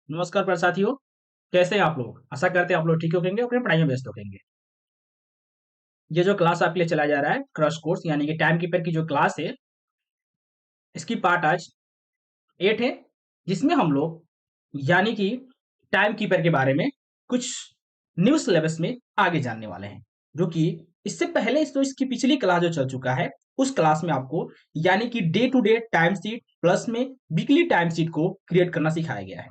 नमस्कार प्यारे साथियों, कैसे हैं आप लोग? आशा करते हैं आप लोग ठीक होंगे, अपनी पढ़ाई में व्यस्त होंगे। ये जो क्लास आपके लिए चलाया जा रहा है, क्रैश कोर्स यानी कि टाइम कीपर की जो क्लास है, इसकी पार्ट आज 8 है, जिसमें हम लोग यानी कि टाइम कीपर के बारे में कुछ न्यू सिलेबस में आगे जानने वाले हैं, जो कि इससे पहले तो इसकी पिछली क्लास जो चल चुका है, उस क्लास में आपको यानी कि day to day time sheet plus में वीकली टाइम शीट को क्रिएट करना सिखाया गया है।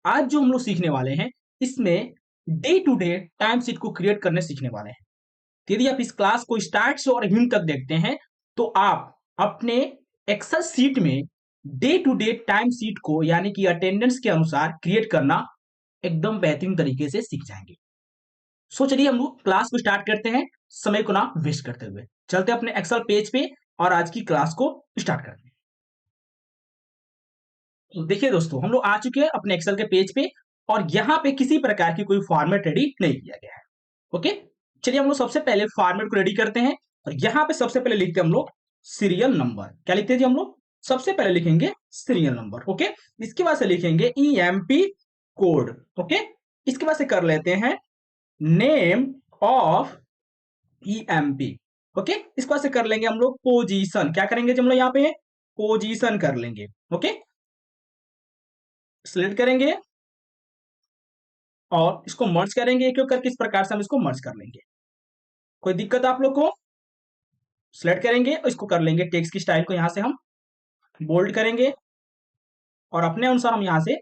आज जो हम लोग सीखने वाले हैं, इसमें day to day time sheet को क्रिएट करने सीखने वाले हैं। यदि आप इस क्लास को स्टार्ट से और एंड तक देखते हैं, तो आप अपने एक्सेल शीट में day to day time sheet को यानी कि अटेंडेंस के अनुसार क्रिएट करना एकदम बेहतरीन तरीके से सीख जाएंगे। सो चलिए हम लोग क्लास को स्टार्ट करते हैं, समय को ना वेस्ट करते हुए। चलते हैं अपने एक्सेल पेज पे और आज की क्लास को स्टार्ट करते हैं। तो देखिए दोस्तों, हम लोग आ चुके हैं अपने एक्सेल के पेज पे और यहाँ पे किसी प्रकार की कोई फॉर्मेट रेडी नहीं किया गया है। ओके, चलिए हम लोग सबसे पहले फॉर्मेट को रेडी करते हैं और यहाँ पे सबसे पहले लिखते हैं हम लोग सीरियल नंबर। क्या लिखते हैं जी हम लोग? सबसे पहले लिखेंगे सीरियल नंबर। ओके, इसके बाद से लिखेंगे ईएमपी कोड। ओके, इसके बाद से कर लेते हैं नेम ऑफ ईएमपी। ओके, इसके बाद से कर लेंगे हम लोग पोजीशन। क्या करेंगे जी हम लोग यहाँ पे? पोजीशन कर लेंगे। ओके, सिलेक्ट करेंगे और इसको मर्ज करेंगे एक एक करके। इस प्रकार से हम इसको मर्ज कर लेंगे। कोई दिक्कत आप लोग को? सिलेक्ट करेंगे और इसको कर लेंगे टेक्स्ट की स्टाइल को यहाँ से हम बोल्ड करेंगे और अपने अनुसार हम यहाँ से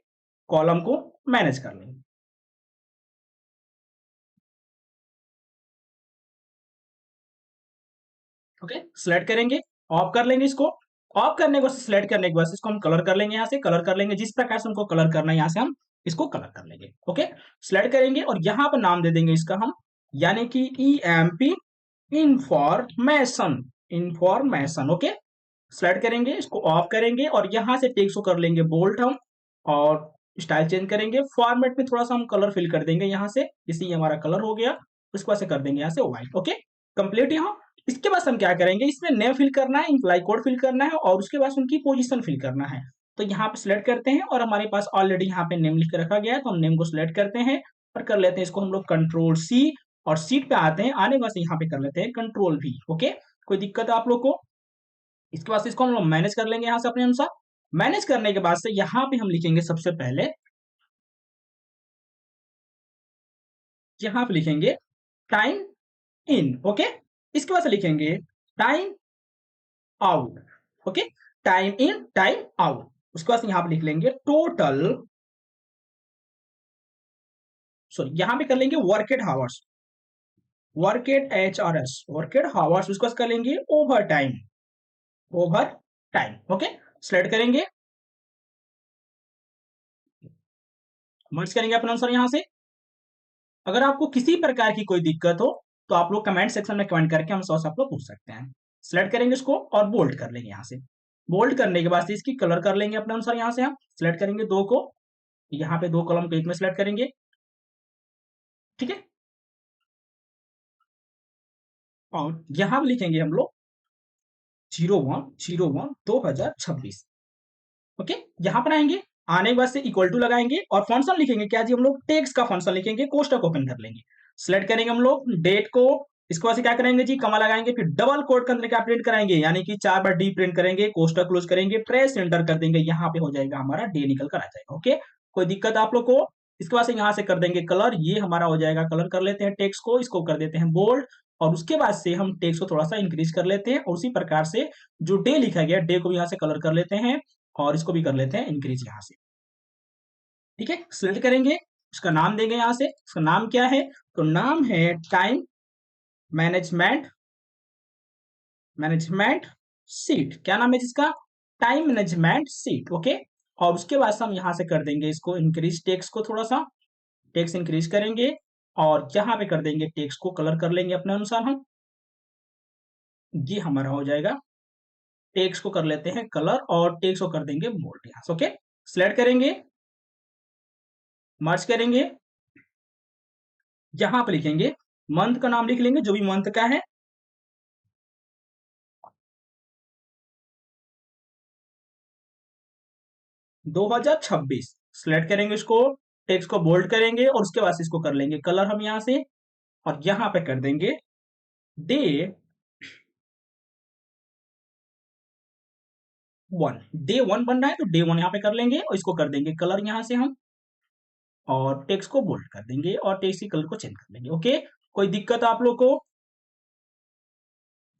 कॉलम को मैनेज कर लेंगे। ओके, सिलेक्ट करेंगे, ऑफ कर लेंगे इसको। ऑफ करने के बाद सिलेक्ट करने के बाद इसको हम कलर कर लेंगे। यहाँ से कलर कर लेंगे जिस प्रकार से हमको कलर करना है, यहाँ से हम इसको कलर कर लेंगे। ओके, सिलेक्ट करेंगे और यहाँ पर नाम दे देंगे इसका हम यानी कि EMP information. Information. Okay, select करेंगे, इसको ऑफ करेंगे और यहाँ से टेक्स्ट को कर लेंगे बोल्ड हम और स्टाइल चेंज करेंगे। फॉर्मेट में थोड़ा सा हम कलर फिल कर देंगे यहाँ से, इसी हमारा कलर हो गया। उसके बाद से कर देंगे यहाँ से व्हाइट। ओके, कंप्लीट यहाँ। इसके बाद हम क्या करेंगे, इसमें नेम फिल करना है, इम्प्लाई कोड फिल करना है और उसके बाद उनकी पोजीशन फिल करना है। तो यहाँ पे सिलेक्ट करते हैं और हमारे पास ऑलरेडी यहाँ पे नेम लिख के रखा गया है, तो हम नेम को सिलेक्ट करते हैं और कर लेते हैं इसको हम लोग कंट्रोल सी और सीट पे आते हैं। आने के बाद यहाँ पे कर लेते हैं कंट्रोल वी। ओके, कोई दिक्कत है आप लोग को? इसके बाद से इसको हम लोग मैनेज कर लेंगे यहाँ से अपने अनुसार। मैनेज करने के बाद से यहाँ पे हम लिखेंगे सबसे पहले, यहाँ पे लिखेंगे टाइम इन। ओके, इसके बाद से लिखेंगे time out. Okay, time in time out. उसके बाद से यहाँ पे लिख लेंगे टोटल, सॉरी यहाँ पे कर लेंगे worked hours. Worked H R S, worked hours. उसके बाद कर लेंगे over time. Over time. Okay, select करेंगे, मर्ज करेंगे अपने अनुसार यहाँ से। अगर आपको किसी प्रकार की कोई दिक्कत हो तो आप लोग कमेंट सेक्शन में कमेंट करके हमसे आप लोग पूछ सकते हैं। सिलेक्ट करेंगे इसको और बोल्ड कर लेंगे यहाँ से। बोल्ड करने के बाद इसकी कलर कर लेंगे अपने अनुसार। यहाँ से हम सिलेक्ट करेंगे दो को, यहाँ पे दो कॉलम को एक में सिलेक्ट करेंगे। ठीक है, और यहाँ पे लिखेंगे हम लोग 01/01/2026। ओके, यहाँ पर आएंगे, आने के बाद से इक्वल टू लगाएंगे और फंक्शन लिखेंगे क्या जी हम लोग? टेक्स्ट का फंक्शन लिखेंगे, कोष्टक ओपन कर लेंगे। सिलेक्ट करेंगे हम लोग डेट को। इसके बाद से क्या करेंगे जी? कमा लगाएंगे, फिर डबल कोट के अंदर क्या प्रिंट कराएंगे यानी कि 4 बार डी प्रिंट करेंगे, कोष्टक क्लोज करेंगे, प्रेस एंटर कर देंगे। यहाँ पे हो जाएगा हमारा डे निकल कर आ जाएगा। ओके, कोई दिक्कत आप लोग को? इसके बाद से यहाँ से कर देंगे कलर, ये हमारा हो जाएगा। कलर कर लेते हैं टेक्स्ट को, इसको कर देते हैं बोल्ड और उसके बाद से हम टेक्स्ट को थोड़ा सा इंक्रीज कर लेते हैं और उसी प्रकार से जो डे लिखा गया डे को भी यहाँ से कलर कर लेते हैं और इसको भी कर लेते हैं इंक्रीज यहाँ से। ठीक है, सिलेक्ट करेंगे, उसका नाम देंगे यहाँ से। उसका नाम क्या है? तो नाम है टाइम मैनेजमेंट, मैनेजमेंट सीट। क्या नाम है जिसका? Time management seat. ओके, और उसके बाद हम यहाँ से कर देंगे इसको इंक्रीज टेक्स्ट को, थोड़ा सा टेक्स्ट इंक्रीज करेंगे और यहाँ पे कर देंगे टेक्स्ट को कलर कर लेंगे अपने अनुसार हम। ये हमारा हो जाएगा। टेक्स्ट को कर लेते हैं कलर और टेक्स्ट को कर देंगे बोल्ड यहाँ से। ओके, सिलेक्ट करेंगे, मर्ज करेंगे, यहाँ पे लिखेंगे मंथ का नाम लिख लेंगे जो भी मंथ का है। दो 2026 सिलेक्ट करेंगे इसको, टेक्स्ट को बोल्ड करेंगे और उसके बाद इसको कर लेंगे कलर हम यहां से, और यहां पे कर देंगे डे 1। डे 1 बन रहा है तो डे 1 यहां पे कर लेंगे और इसको कर देंगे कलर यहां से हम, और टेक्स्ट को बोल्ड कर देंगे और टेक्स्ट की कलर को चेंज कर देंगे। ओके, कोई दिक्कत आप लोग को?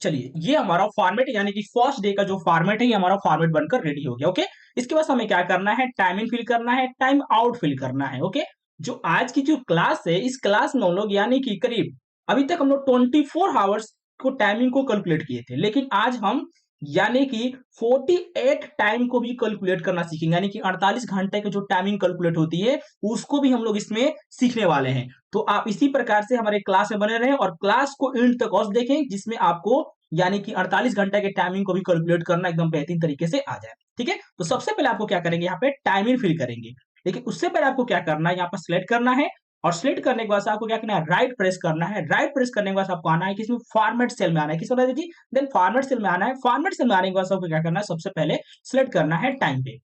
चलिए, ये हमारा फॉर्मेट यानी कि फर्स्ट डे का जो फॉर्मेट है ये हमारा फॉर्मेट बनकर रेडी हो गया। ओके, इसके बाद हमें क्या करना है, टाइमिंग फिल करना है, टाइम आउट फिल करना है। ओके, जो आज की जो क्लास है इस क्लास में हम लोग यानी कि करीब अभी तक हम लोग 24 आवर्स को टाइमिंग को कैलकुलेट किए थे, लेकिन आज हम यानी कि 48 टाइम को भी कैलकुलेट करना सीखेंगे, यानी कि 48 घंटे की जो टाइमिंग कैलकुलेट होती है उसको भी हम लोग इसमें सीखने वाले हैं। तो आप इसी प्रकार से हमारे क्लास में बने रहें और क्लास को एंड तक और देखें, जिसमें आपको यानी कि 48 घंटे के टाइमिंग को भी कैलकुलेट करना एकदम बेहतरीन तरीके से आ जाए। ठीक है, तो सबसे पहले आपको क्या करेंगे, यहाँ पे टाइमिंग फिल करेंगे, लेकिन उससे पहले आपको क्या करना है, यहाँ पर सिलेक्ट करना है और सिलेक्ट करने के बाद आपको क्या करना है, राइट प्रेस करना है। राइट प्रेस करने के बाद आपको आना है किसमें, फॉर्मेट सेल में आना है। किस वाला जी, देन फॉर्मेट सेल में आना है। फॉर्मेट सेल में आने के बाद आपको क्या करना है, सबसे पहले सिलेक्ट करना है टाइम पे।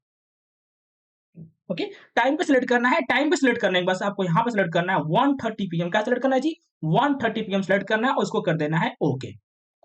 ओके, टाइम पे सिलेक्ट करना है। टाइम पे सिलेक्ट करने के बाद आपको यहाँ पे सिलेक्ट करना है 1:30 PM। क्या सिलेक्ट करना है जी, 1:30 PM सिलेक्ट करना है और उसको कर देना है ओके।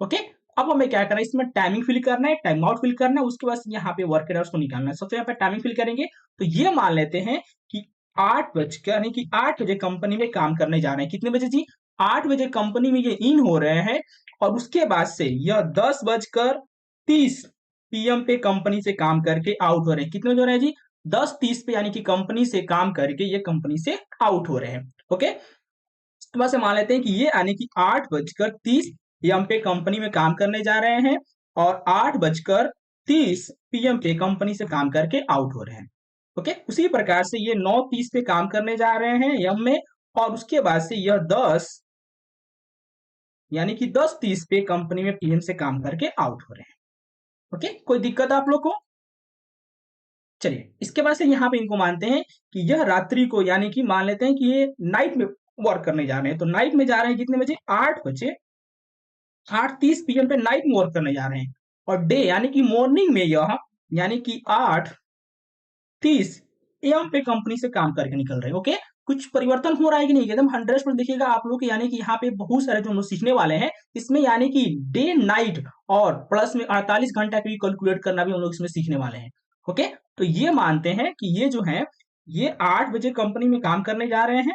ओके, अब हमें क्या करना है, इसमें टाइमिंग फिल करना है, टाइम आउट फिल करना है, उसके बाद यहाँ पे वर्क आवर्स को निकालना है। सबसे यहाँ पे टाइमिंग फिल करेंगे तो ये मान लेते हैं कि 8 बजे यानी कि 8 बजे कंपनी में काम करने जा रहे हैं। कितने बजे जी, 8 बजे कंपनी में ये इन हो रहे हैं और उसके बाद से यह 10:30 PM पे कंपनी से काम करके आउट हो रहे हैं। कितने बजे हो रहे हैं जी, 10:30 पे, यानी कि कंपनी से काम करके ये कंपनी से आउट हो रहे हैं। ओके, तो बस मान लेते हैं कि ये यानी कि 8:30 PM पे कंपनी में काम करने जा रहे हैं और 8:30 PM पे कंपनी से काम करके आउट हो रहे हैं। ओके, उसी प्रकार से ये 9:30 पे काम करने जा रहे हैं यम में, और उसके बाद से यह 10 यानी कि 10:30 पे कंपनी में PM से काम करके आउट हो रहे हैं। ओके, कोई दिक्कत आप लोग को? चलिए, इसके बाद से यहाँ पे इनको मानते हैं कि यह रात्रि को यानी कि मान लेते हैं कि ये नाइट में वर्क करने जा रहे हैं। तो नाइट में जा रहे हैं कितने बजे, 8 बजे, 8:30 PM पे नाइट में वर्क करने जा रहे हैं। और डे यानी कि मॉर्निंग में यह यानी कि 8:30 AM पे कंपनी से काम करके निकल रहे हैं। ओके, कुछ परिवर्तन हो रहा है कि नहीं, एकदम 100% देखिएगा आप लोग, यानी कि यहाँ पे बहुत सारे जो हम लोग सीखने वाले हैं इसमें, यानी कि डे नाइट और प्लस में 48 घंटा की कैलकुलेट करना भी हम लोग इसमें सीखने वाले हैं। ओके, तो ये मानते हैं कि ये जो है ये 8 बजे कंपनी में काम करने जा रहे हैं,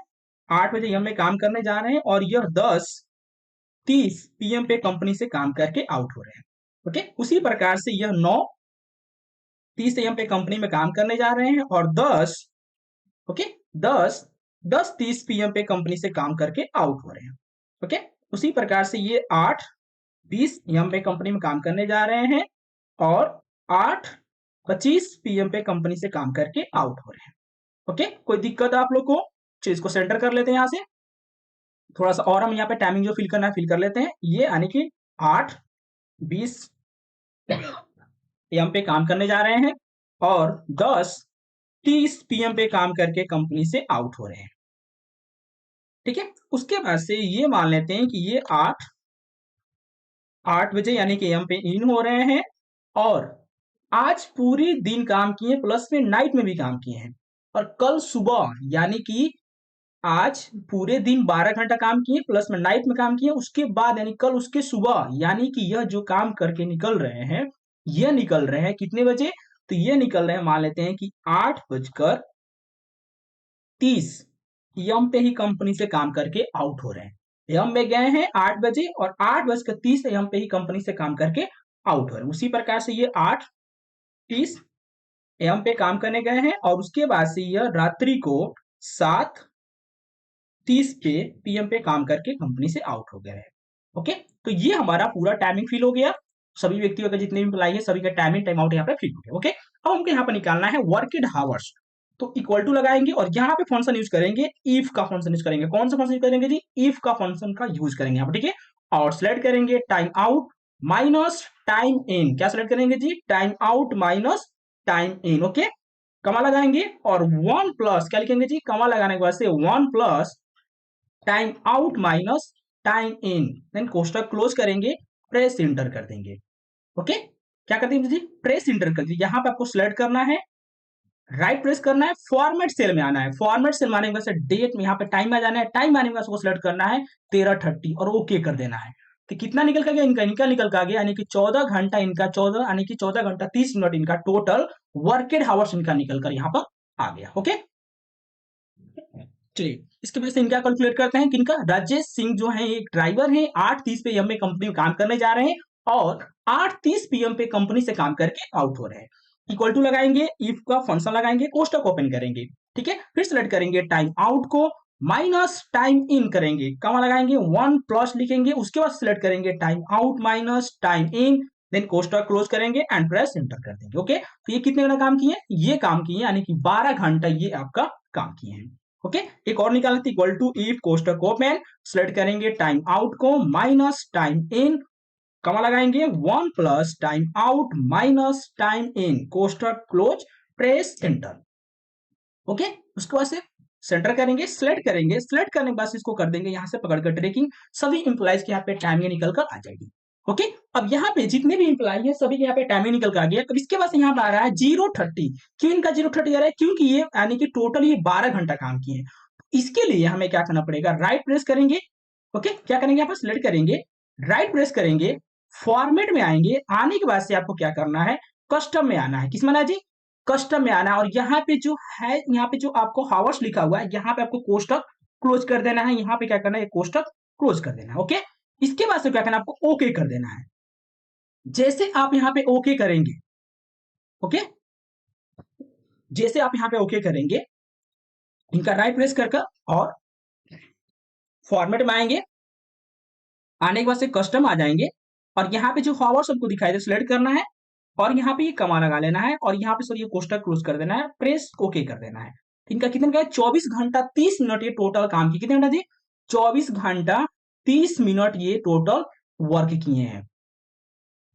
8 बजे हम में काम करने जा रहे हैं और यह 10:30 PM पे कंपनी से काम करके आउट हो रहे हैं। ओके, उसी प्रकार से यह 9:30 AM पे कंपनी में काम करने जा रहे हैं और 10 ओके 10:30 PM पे कंपनी से काम करके आउट हो रहे हैं। ओके, उसी प्रकार से ये 8:20 AM पे कंपनी में काम करने जा रहे हैं और 8:25 PM पे कंपनी से काम करके आउट हो रहे हैं। ओके, कोई दिक्कत है आप लोग को? चलिए इसको सेंटर कर लेते हैं यहाँ से, थोड़ा सा और हम यहाँ पे टाइमिंग जो फिल करना है फिल कर लेते हैं। ये यानी कि 8:20 PM पे काम करने जा रहे हैं और 10:30 PM पे काम करके कंपनी से आउट हो रहे हैं। ठीक है, उसके बाद से ये मान लेते हैं कि ये 8 बजे यानी कि एम पे इन हो रहे हैं और आज पूरी दिन काम किए प्लस में नाइट में भी काम किए हैं, और कल सुबह यानी कि आज पूरे दिन 12 घंटा काम किए प्लस में नाइट में काम किए, उसके बाद यानी कल उसके सुबह यानी कि यह जो काम करके निकल रहे हैं ये निकल रहे हैं कितने बजे, तो ये निकल रहे हैं मान लेते हैं कि 8:30 PM पे ही कंपनी से काम करके आउट हो रहे हैं। PM में गए हैं 8 बजे और 8:30 AM पे ही कंपनी से काम करके आउट हो रहे हैं। उसी प्रकार से ये 8:30 AM पे काम करने गए हैं और उसके बाद से यह रात्रि को 7:30 पे PM पे काम करके कंपनी से आउट हो गए हैं। ओके, तो ये हमारा पूरा टाइमिंग फिल हो गया। सभी व्यक्तियों का जितने भी एम्प्लॉई है सभी का टाइमिंग टाइम आउट यहाँ पे फिल हो गया। ओके, अब हमको यहाँ पे निकालना है वर्किंग हावर्स। तो इक्वल टू लगाएंगे और यहाँ पे फंक्शन यूज करेंगे, इफ का फंक्शन यूज करेंगे। कौन सा फंक्शन यूज करेंगे जी, इफ का फंक्शन का यूज करेंगे यहाँ पे। ठीक है, और सिलेक्ट करेंगे time out minus time in. क्या सिलेक्ट करेंगे जी, time out minus time in. Okay, comma लगाएंगे और 1 प्लस क्या लिखेंगे जी, कमा लगाने के बाद से 1 plus time out minus time in, then कोष्टक क्लोज करेंगे, प्रेस इंटर कर देंगे। ओके, क्या कर देंगे जी, प्रेस इंटर कर दीजिए। यहाँ पे आपको सिलेक्ट करना है राइट प्रेस करना है, फॉर्मेट सेल में आना है, फॉर्मेट सेल में आने के बाद से डेट में यहाँ पे टाइम में जाना है, टाइम में आने के बाद उसको सिलेक्ट करना है 13:30 और ओके कर देना है। तो कितना निकल कर गया इनका, इनका निकल कर गया यानी कि 14 घंटा इनका, 14 यानी कि 14 घंटा 30 मिनट इनका टोटल वर्केड हावर्स इनका निकल कर यहाँ पर आ गया। ओके, चलिए इसके वजह से इनका कैलकुलेट करते हैं। किनका, राजेश सिंह जो है एक ड्राइवर है, 8:30 पे में कंपनी में काम करने जा रहे हैं और 8:30 PM पे कंपनी से काम करके आउट हो रहे हैं। इक्वल टू लगाएंगे, इफ का फंक्शन लगाएंगे, कोष्टक ओपन करेंगे, ठीक है, फिर सेलेक्ट करेंगे टाइम आउट को, माइनस टाइम इन करेंगे, कमा लगाएंगे, 1 प्लस लिखेंगे, उसके बाद सिलेक्ट करेंगे time out minus time in, then कोष्टक क्लोज करेंगे एंड प्रेस एंटर कर देंगे। ओके, तो ये कितने घंटा काम किए, ये काम किए यानी कि 12 घंटा ये आपका काम किए हैं। ओके, एक और निकालना था, इक्वल टू इफ कोष्टक ओपन, सेलेक्ट करेंगे टाइम आउट को माइनस टाइम इन, कमा लगाएंगे, 1 plus time out minus time in, कोष्टक क्लोज, प्रेस एंटर। ओके, उसके बाद से सेंटर करेंगे, सिलेक्ट करेंगे, सिलेक्ट करने के बाद इसको कर देंगे यहाँ से पकड़कर ट्रैकिंग, सभी इंप्लॉइज के यहाँ पे टाइमिंग निकल कर आ जाएगी। ओके, अब यहाँ पे जितने भी इंप्लॉई है सभी के यहाँ पे टाइमिंग निकल कर आ गया। अब इसके बाद यहाँ पे आ रहा है 0:30, क्यों इनका 0:30 आ रहा है, क्योंकि ये यानी कि टोटल ये 12 घंटा काम किए। इसके लिए हमें क्या करना पड़ेगा, राइट प्रेस करेंगे। ओके, क्या करेंगे, यहाँ पर सिलेक्ट करेंगे, राइट प्रेस करेंगे, फॉर्मेट में आएंगे, आने के बाद से आपको क्या करना है, कस्टम में आना है, किसमें आना है जी, कस्टम में आना है, और यहाँ पे जो है, यहाँ पे जो आपको हावर्स लिखा हुआ है, यहाँ पे आपको कोष्टक क्लोज कर देना है, यहाँ पे क्या करना है, कोष्टक क्लोज कर देना है। ओके, इसके बाद से क्या करना है, आपको ओके कर देना है। जैसे आप यहाँ पे ओके करेंगे, ओके, जैसे आप यहाँ पे ओके करेंगे, इनका राइट प्रेस कर और फॉर्मेट में आएंगे, आने के बाद से कस्टम आ जाएंगे, और यहाँ पे जो हावर्स आपको दिखाई दे सिलेक्ट करना है, और यहाँ पे ये कमा लगा लेना है, और यहाँ पे सर ये कोष्टक क्लोज कर देना है, प्रेस ओके कर देना है। इनका कितने का है, 24 घंटा 30 मिनट ये टोटल काम किए, कितने घंटा जी, 24 घंटा 30 मिनट ये टोटल वर्क किए हैं।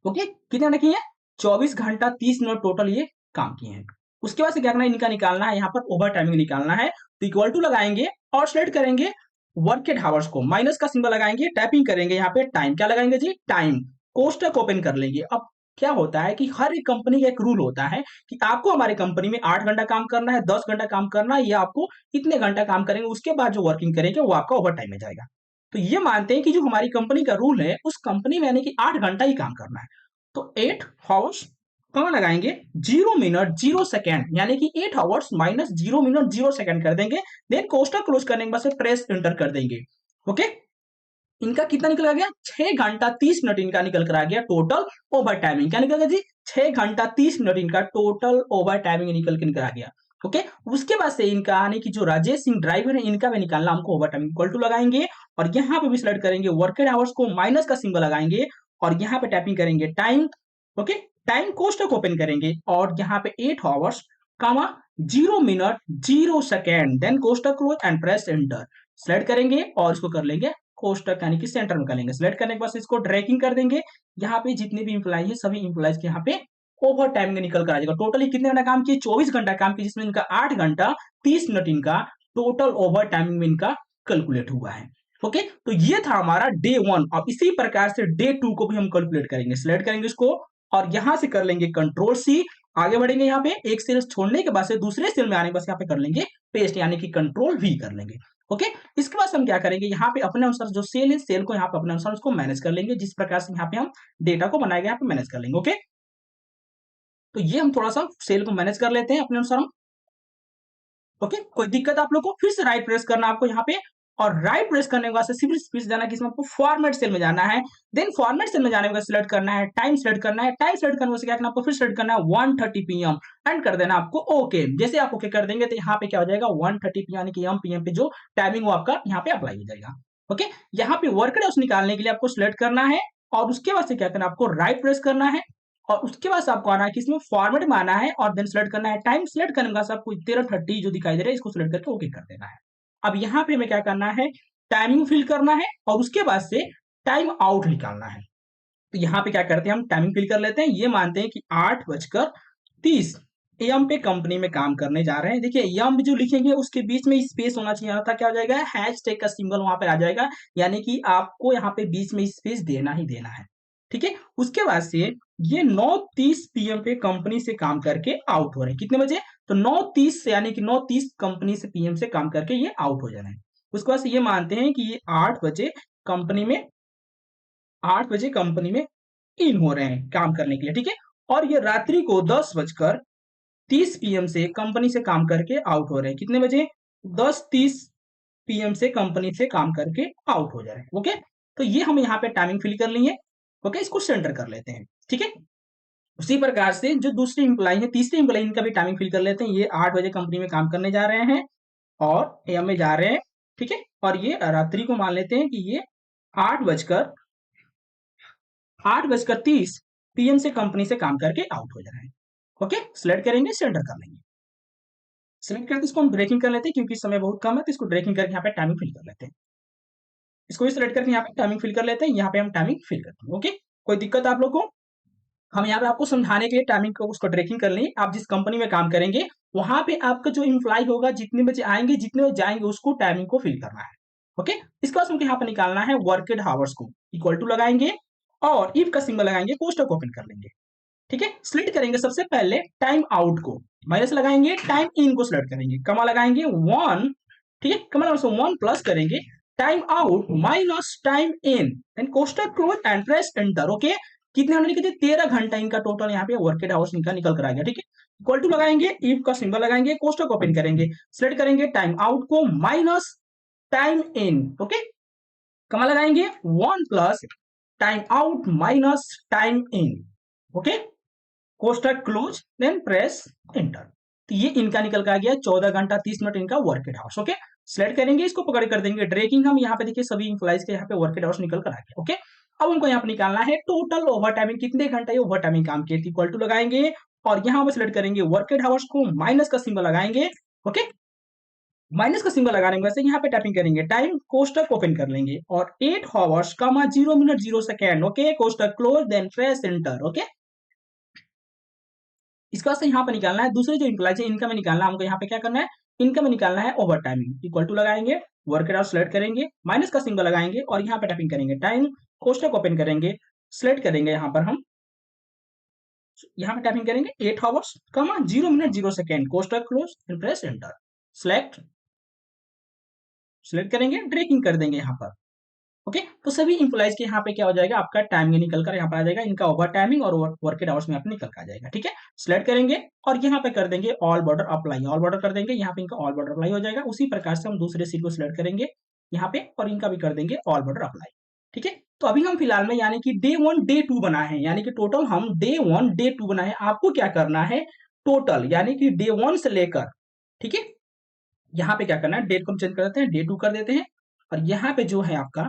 ओके, कितने घंटे किए हैं, 24 घंटा 30 मिनट टोटल ये काम किए हैं। उसके बाद से क्या करना है, इनका निकालना है, यहाँ पर ओवर टाइमिंग निकालना है, तो इक्वल टू लगाएंगे और सेलेक्ट करेंगे वर्केड हावर्स को, माइनस का सिंबल लगाएंगे, टाइपिंग करेंगे, यहाँ पे टाइम क्या लगाएंगे जी, टाइम, कोष्टक ओपन कर लेंगे। अब क्या होता है कि हर एक कंपनी का एक रूल होता है कि आपको हमारी कंपनी में 8 घंटा काम करना है, 10 घंटा काम करना है, या आपको इतने घंटा काम करेंगे, उसके बाद जो वर्किंग करेंगे वो आपका ओवर टाइम में जाएगा। तो ये मानते हैं कि जो हमारी कंपनी का रूल है उस कंपनी में यानी कि 8 घंटा ही काम करना है, तो 8 हावर्स कहाँ लगाएंगे, 0 मिनट 0 सेकेंड, यानी कि 8 हावर्स माइनस 0 मिनट 0 सेकेंड कर देंगे, देन कोष्टक क्लोज करने के बाद से प्रेस एंटर कर देंगे। ओके, इनका कितना निकल आ गया, 6 घंटा 30 मिनट इनका निकल कर आ गया टोटल ओवर टाइमिंग, क्या निकल गया जी, 6 घंटा 30 मिनट इनका टोटल ओवर टाइमिंग निकल आ गया। ओके, उसके बाद से इनका यानी कि जो राजेश सिंह ड्राइवर है इनका भी निकालना हमको ओवर टाइमिंग, इक्वल टू लगाएंगे, और यहाँ पे भी सिलेक्ट करेंगे वर्केड आवर्स को, माइनस का सिंबल लगाएंगे, और यहाँ पे टाइपिंग करेंगे टाइम। ओके, टाइम कोष्टक ओपन करेंगे, और यहाँ पे 8 hours comma 0 minute 0 second, then कोष्टक close and press enter, select करेंगे और इसको कर लेंगे कोष्टक यानी कि सेंटर में कर लेंगे। सिलेक्ट करने के बाद इसको ड्रैगिंग कर देंगे, यहाँ पे जितने भी इंप्लॉय है सभी इंप्लॉयज के यहाँ पे ओवर टाइम में निकल कर आ जाएगा। टोटली कितने घंटा काम किए, 24 घंटा काम किए, जिसमें इनका 8 घंटा 30 मिनट इनका टोटल ओवर टाइमिंग में इनका कैलकुलेट हुआ है। ओके, तो ये था हमारा डे 1। अब इसी प्रकार से डे 2 को भी हम कैलकुलेट करेंगे। सिलेक्ट करेंगे इसको और यहां से कर लेंगे कंट्रोल सी, आगे बढ़ेंगे, यहाँ पे एक सेल छोड़ने के बाद से दूसरे सेल में आने के बाद यहाँ पे कर लेंगे पेस्ट, यानी कि कंट्रोल वी कर लेंगे। ओके, इसके बाद हम क्या करेंगे, यहाँ पे अपने अनुसार जो सेल है, सेल को यहाँ पे अपने अनुसार उसको मैनेज कर लेंगे, जिस प्रकार से यहाँ पे हम डेटा को बनाएंगे यहाँ पे मैनेज कर लेंगे। ओके, तो ये हम थोड़ा सा सेल को मैनेज कर लेते हैं अपने अनुसार हम। ओके, कोई दिक्कत आप लोग को, फिर से राइट प्रेस करना आपको यहाँ पे, और राइट प्रेस करने के बाद से सिर्फ जाना किसमें, आपको फॉर्मेट सेल में जाना है। देन फॉर्मेट सेल में जाने के बाद सिलेक्ट करना है टाइम, सिलेक्ट करना है टाइम, सिलेक्ट करने से क्या करना, आपको फिर सिलेक्ट करना है 1:30 PM एंड कर देना आपको ओके। जैसे आप ओके कर देंगे तो यहाँ पे क्या हो जाएगा, 1:30 PM यानी कि PM पे जो टाइमिंग वो आपका यहाँ पे अप्लाई हो जाएगा। ओके, यहाँ पे वर्क डेज निकालने के लिए आपको सिलेक्ट करना है, और उसके बाद से क्या करना है, आपको राइट प्रेस करना है, और उसके बाद आपको आना है कि इसमें फॉर्मेट में आना है, और देन सिलेक्ट करना है टाइम, सिलेक्ट करने के बाद आपको 13:30 जो दिखाई दे रहा है इसको सिलेक्ट करके ओके कर देना है। अब यहाँ पे हमें क्या करना है, टाइमिंग फिल करना है, और उसके बाद से टाइम आउट निकालना है। तो यहाँ पे क्या करते हैं, हम टाइमिंग फिल कर लेते हैं। ये मानते हैं कि 8:30 AM पे कंपनी में काम करने जा रहे हैं। देखिए एम जो लिखेंगे उसके बीच में स्पेस होना चाहिए था, क्या हो जाएगा, हैश टैग का सिंबल वहां पे आ जाएगा, यानी कि आपको यहाँ पे बीच में स्पेस देना ही देना है। ठीक है। उसके बाद से ये 9:30 पीएम पे कंपनी से काम करके आउट हो रहे हैं। कितने बजे? तो 9:30 से, यानी कि 9:30 कंपनी से पीएम से काम करके ये आउट हो जा रहे हैं। उसके बाद से ये मानते हैं कि ये 8 बजे कंपनी में 8 बजे कंपनी में इन हो रहे हैं काम करने के लिए, ठीक है। और ये रात्रि को 10:30 पीएम से कंपनी से काम करके आउट हो रहे हैं। कितने बजे? 10:30 पीएम से कंपनी से काम करके आउट हो जा रहे हैं। ओके, तो ये हम यहाँ पे टाइमिंग फिल कर लिए। ओके, इसको सेंटर कर लेते हैं, ठीक है। उसी प्रकार से जो दूसरी इंप्लाई है, तीसरी इंप्लाई, इनका भी टाइमिंग फिल कर लेते हैं। ये 8 बजे कंपनी में काम करने जा रहे हैं और एम में जा रहे हैं, ठीक है। और ये रात्रि को मान लेते हैं कि ये 8:30 पीएम से कंपनी से काम करके आउट हो जा रहे हैं। ओके, सिलेक्ट करेंगे, सेंटर कर लेंगे। सिलेक्ट करके इसको हम ब्रेकिंग कर लेते हैं, क्योंकि समय बहुत कम है, तो इसको ब्रेकिंग करके यहाँ पे टाइमिंग फिल कर लेते हैं। इसको भी सिलेक्ट करके यहाँ पे टाइमिंग फिल कर लेते हैं। यहाँ पे हम टाइमिंग फिल करते हैं। ओके, कोई दिक्कत आप लोग को? हम यहाँ पे आपको समझाने के लिए टाइमिंग को उसको ट्रैकिंग कर लें। आप जिस कंपनी में काम करेंगे वहां पे आपका जो इम्प्लॉय होगा, जितने बजे आएंगे जितने बजे जाएंगे, उसको टाइमिंग को फिल करना है। ओके, इसके बाद हमको यहाँ पे निकालना है वर्केड हावर्स को। इक्वल टू लगाएंगे और इफ का सिंबल लगाएंगे, कोष्टक ओपन कर लेंगे, ठीक है। सिलेक्ट करेंगे सबसे पहले टाइम आउट को, माइनस लगाएंगे, टाइम इन को सिलेक्ट करेंगे, कमा लगाएंगे 1, ठीक है। कमा लगाने से 1 प्लस करेंगे time out minus time in, and कोष्टक close and press enter. Okay, कितने घंटे निकले? 13 घंटा इनका टोटल यहाँ पे वर्केड आवर्स इनका निकल कर आ गया, ठीक है। इक्वल टू लगाएंगे, इफ का सिंबल लगाएंगे, कोष्टक ओपन करेंगे, सिलेक्ट करेंगे टाइम आउट को minus time in. Okay, comma लगाएंगे 1 plus time out minus time in. Okay, कोष्टक क्लोज, देन प्रेस एंटर। तो ये इनका निकल के आ गया 14 घंटा 30 मिनट इनका वर्केड आवर्स। ओके, सिलेक्ट करेंगे, इसको पकड़ कर देंगे ड्रैगिंग। हम यहाँ पे देखिए सभी एम्प्लॉइज के यहाँ पे वर्केड आवर्स निकल कर आ गया। ओके, अब हमको यहाँ पे निकालना है टोटल ओवर टाइमिंग, कितने घंटा ये ओवर टाइमिंग काम किए, इक्वल टू लगाएंगे और यहाँ पे सिलेक्ट करेंगे वर्केड आवर्स को, माइनस का सिंबल लगाएंगे। ओके, माइनस का सिंबल लगाने के बाद यहाँ पे टाइपिंग करेंगे, टाइम कोष्टक ओपन कर लेंगे और 8 hours comma 0 minute 0 second. Okay, कोष्टक close, then press enter. Okay, इसके बाद से यहाँ पे निकालना है दूसरे जो इम्प्लॉइज है इनका में निकालना है हमको। यहाँ पे क्या करना है? इनका में निकालना है ओवर टाइमिंग। इक्वल टू लगाएंगे, वर्केड आवर सिलेक्ट करेंगे, माइनस का सिंबल लगाएंगे और यहाँ पे टाइपिंग करेंगे, टाइम कोष्टक ओपन करेंगे, सिलेक्ट करेंगे, यहाँ पर हम यहाँ पे टाइपिंग करेंगे 8 हावर्स कमा 0 मिनट 0 सेकेंड, कोष्टक क्लोज, प्रेस एंटर। सिलेक्ट करेंगे, ड्रैगिंग कर देंगे यहाँ पर। ओके, तो सभी इंप्लॉइज के यहाँ पे क्या हो जाएगा, आपका टाइमिंग निकल कर यहाँ पर आ जाएगा, इनका ओवर टाइमिंग और वर्केड आवर्स में निकल कर आ जाएगा, ठीक है। सिलेक्ट करेंगे और यहाँ पे कर देंगे all border apply, all border कर देंगे, यहाँ पे इनका ऑल बॉर्डर अप्लाई हो जाएगा। उसी प्रकार से हम दूसरे सीट को सिलेक्ट करेंगे यहाँ पे और इनका भी कर देंगे ऑल बॉर्डर अप्लाई, ठीक है। तो अभी हम फिलहाल में यानी कि डे 1 डे 2 बना है, यानी कि टोटल हम डे 1 डे 2 बना है। आपको क्या करना है, टोटल यानी कि डे 1 से लेकर, ठीक है, यहाँ पे क्या करना है, डेट को हम चेंज कर देते हैं, डे 2 कर देते हैं और यहाँ पे जो है आपका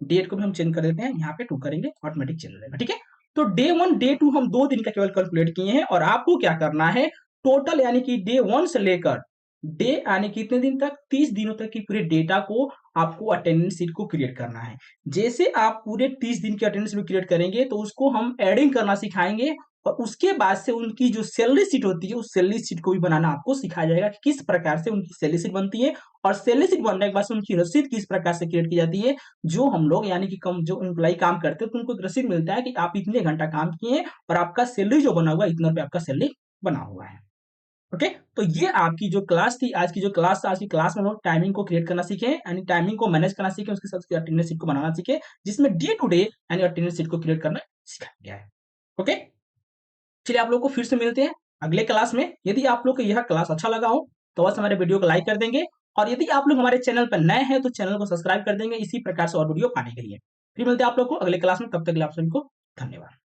डेट को भी हम चेंज कर देते हैं, यहाँ पे 2 करेंगे, ऑटोमेटिक चेंज हो जाएगा, ठीक है। तो डे 1 डे 2 हम 2 दिन का केवल कैलकुलेट किए हैं और आपको क्या करना है, टोटल यानी कि डे 1 से लेकर डे यानी कितने दिन तक, 30 दिनों तक की पूरे डेटा को आपको अटेंडेंस शीट को क्रिएट करना है। जैसे आप पूरे 30 दिन की अटेंडेंस शीट क्रिएट करेंगे तो उसको हम एडिंग करना सिखाएंगे और उसके बाद से उनकी जो सैलरी शीट होती है उस सैलरी शीट को भी बनाना आपको सिखाया जाएगा कि किस प्रकार से उनकी सैलरी शीट बनती है और सैलरी शीट बनने के बाद से उनकी रसीद किस प्रकार से क्रिएट की जाती है। जो हम लोग यानी कि कम जो एम्प्लॉय काम करते हैं तो उनको एक रसीद मिलता है कि आप इतने घंटा काम किए और आपका सैलरी जो बना हुआ है इतना रुपये आपका सैलरी बना हुआ है। ओके, तो ये आपकी जो क्लास थी, आज की जो क्लास था, आज की क्लास में हम लोग टाइमिंग को क्रिएट करना सीखे, यानी टाइमिंग को मैनेज करना सीखे, उसके साथ अटेंडेंस शीट को बनाना सीखे, जिसमें डे टू डे यानी अटेंडेंस शीट को क्रिएट करना सिखाया गया है। ओके, चलिए आप लोग को फिर से मिलते हैं अगले क्लास में। यदि आप लोग को यह क्लास अच्छा लगा हो तो बस हमारे वीडियो को लाइक कर देंगे और यदि आप लोग हमारे चैनल पर नए हैं तो चैनल को सब्सक्राइब कर देंगे इसी प्रकार से और वीडियो पाने के लिए। फिर मिलते हैं आप लोग को अगले क्लास में, तब तक के लिए आप सभी को धन्यवाद।